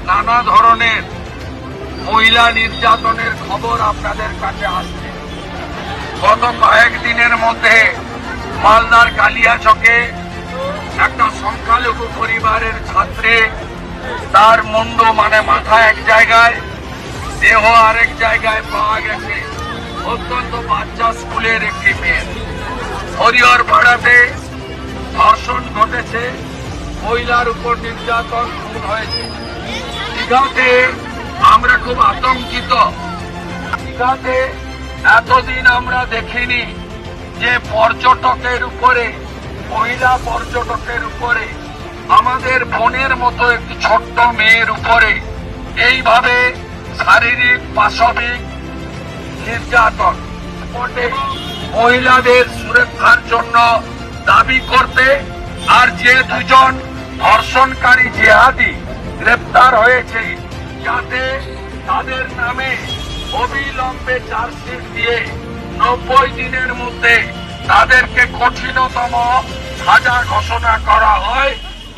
নানা ধরনের মহিলা নির্যাতনের খবর আপনাদের কাছে আসছে। গত কয়েকদিনের মধ্যে মালদার কালিয়াচকে একটা সংখ্যালঘু পরিবারের ছাত্রী, তার মুন্ড মানে মাথা এক জায়গায়, দেহ আরেক জায়গায় পাওয়া গেছে। অত্যন্ত বাচ্চা স্কুলের একটি মেয়ে। হরিহর পাড়াতে ধর্ষণ ঘটেছে, মহিলার উপর নির্যাতন খুন হয়েছে। দীঘাতে আমরা খুব আতঙ্কিত। দীঘাতে এতদিন আমরা দেখিনি যে পর্যটকের উপরে, মহিলা পর্যটকের উপরে, আমাদের বোনের মতো একটি ছোট্ট মেয়ের উপরে এইভাবে শারীরিক পাশবিক নির্যাতন। মহিলাদের সুরক্ষার জন্য দাবি করতে আর যে দুজন ধর্ষণকারী জিহাদি গ্রেপ্তার হয়েছে, যাতে তাদের নামে অবিলম্বে চার্জশিট দিয়ে 90 দিনের মধ্যে তাদেরকে কঠিনতম সাজা ঘোষণা করা হয়।